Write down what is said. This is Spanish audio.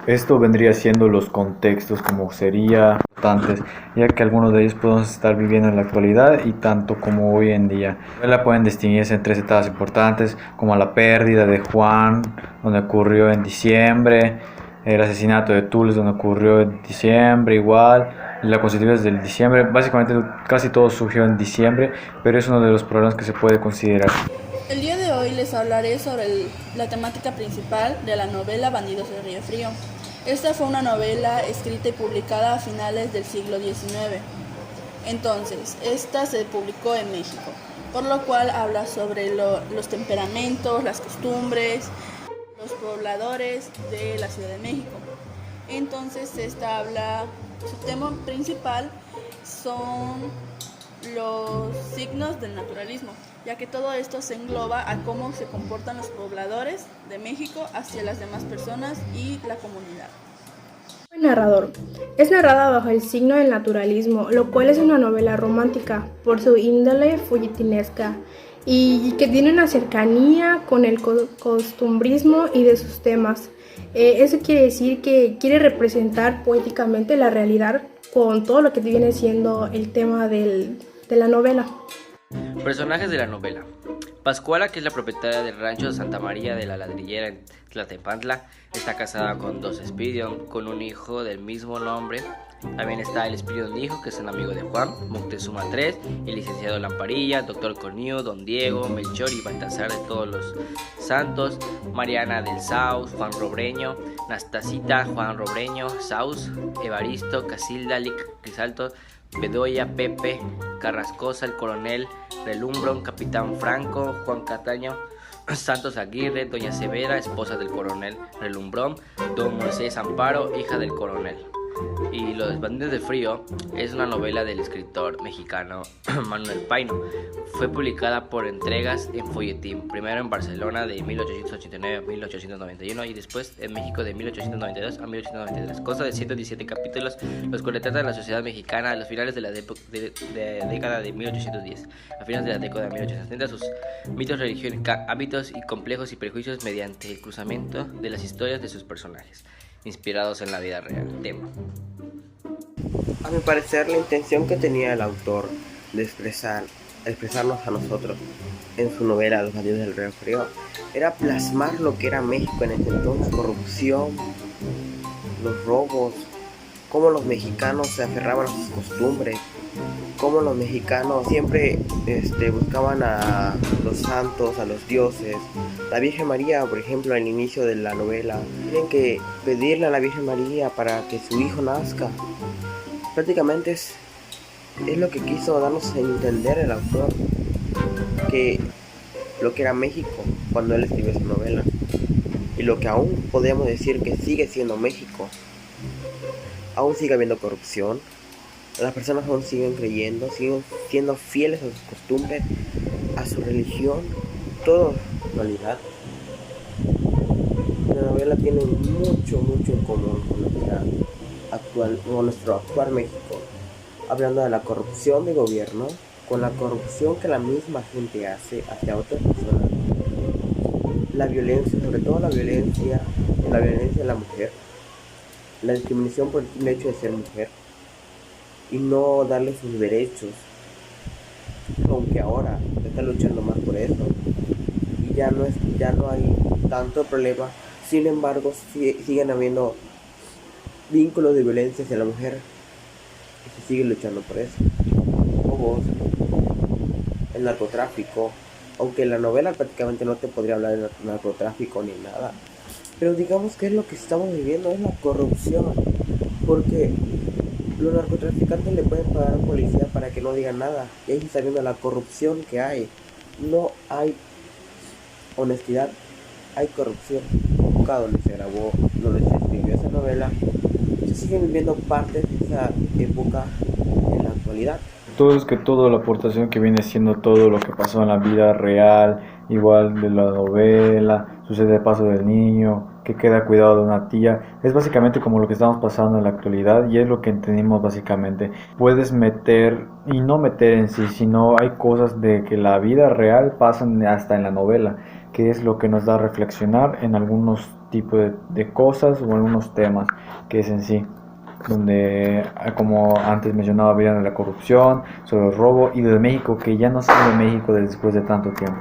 Esto vendría siendo los contextos como sería importantes, ya que algunos de ellos podemos estar viviendo en la actualidad y tanto como hoy en día. La pueden distinguirse en tres etapas importantes, como la pérdida de Juan, donde ocurrió en diciembre, el asesinato de Tules, donde ocurrió en diciembre igual, y la constitución del diciembre. Básicamente casi todo surgió en diciembre, pero es uno de los problemas que se puede considerar. El día de hoy les hablaré sobre la temática principal de la novela Bandidos del Río Frío. Esta fue una novela escrita y publicada a finales del siglo XIX. Entonces, esta se publicó en México, por lo cual habla sobre los temperamentos, las costumbres, los pobladores de la Ciudad de México. Entonces, su tema principal son los signos del naturalismo, ya que todo esto se engloba a cómo se comportan los pobladores de México hacia las demás personas y la comunidad. El narrador es narrada bajo el signo del naturalismo, lo cual es una novela romántica por su índole feuilletinesca y que tiene una cercanía con el costumbrismo y de sus temas. Eso quiere decir que quiere representar poéticamente la realidad con todo lo que viene siendo el tema de la novela. Personajes de la novela. Pascuala, que es la propietaria del rancho de Santa María de la Ladrillera en Tlalnepantla, está casada con dos Espiridion, con un hijo del mismo nombre. También está el Espiridion hijo, que es un amigo de Juan, Moctezuma III, el licenciado Lamparilla, Doctor Cornillo, Don Diego, Melchor y Baltasar de todos los santos, Mariana del Saus, Juan Robreño, Nastasita, Juan Robreño, Saus, Evaristo, Casilda, Crisalto, Bedoya, Pepe, Carrascosa, el coronel Relumbrón, Capitán Franco, Juan Cataño, Santos Aguirre, Doña Severa, esposa del coronel Relumbrón, Don Moisés Amparo, hija del coronel. Y Los Bandidos del Frío es una novela del escritor mexicano Manuel Paino. Fue publicada por entregas en folletín, primero en Barcelona de 1889 a 1891 y después en México de 1892 a 1893. Consta de 117 capítulos, los cuales tratan de la sociedad mexicana a los finales de la década de 1810. A finales de la década de 1870, sus mitos, religión, hábitos y complejos y prejuicios mediante el cruzamiento de las historias de sus personajes inspirados en la vida real. Tema. A mi parecer, la intención que tenía el autor de expresarnos a nosotros en su novela Los Bandidos del Río Frío era plasmar lo que era México en ese entonces: corrupción, los robos, cómo los mexicanos se aferraban a sus costumbres, cómo los mexicanos siempre buscaban a los santos, a los dioses. La Virgen María, por ejemplo, al inicio de la novela, tienen que pedirle a la Virgen María para que su hijo nazca. Prácticamente es lo que quiso darnos a entender el autor, que lo que era México cuando él escribió esa novela, y lo que aún podemos decir que sigue siendo México. Aún sigue habiendo corrupción, las personas aún siguen creyendo, siguen siendo fieles a sus costumbres, a su religión, todo en realidad. La novela tiene mucho en común con nuestro actual México, hablando de la corrupción de gobierno, con la corrupción que la misma gente hace hacia otras personas, la violencia, sobre todo la violencia de la mujer, la discriminación por el hecho de ser mujer y no darle sus derechos, aunque ahora se está luchando más por eso y ya no hay tanto problema. Sin embargo, siguen habiendo vínculos de violencia hacia la mujer y se sigue luchando por eso. Robos, el narcotráfico, aunque en la novela prácticamente no te podría hablar de narcotráfico ni nada, pero digamos que es lo que estamos viviendo, es la corrupción, porque los narcotraficantes le pueden pagar a la policía para que no digan nada, y ahí está viendo la corrupción que hay. No hay honestidad, hay corrupción. Acá donde se grabó, donde se escribió esa novela, se siguen viviendo partes de esa época en la actualidad. Todo es que toda la aportación que viene siendo todo lo que pasó en la vida real, igual de la novela, sucede el paso del niño, que queda cuidado de una tía, es básicamente como lo que estamos pasando en la actualidad y es lo que entendimos básicamente. Puedes meter y no meter en sí, sino hay cosas de que la vida real pasan hasta en la novela, que es lo que nos da a reflexionar en algunos tipo de cosas o algunos temas que es en sí, donde como antes mencionaba había la corrupción, sobre el robo y de México, que ya no sale de México después de tanto tiempo.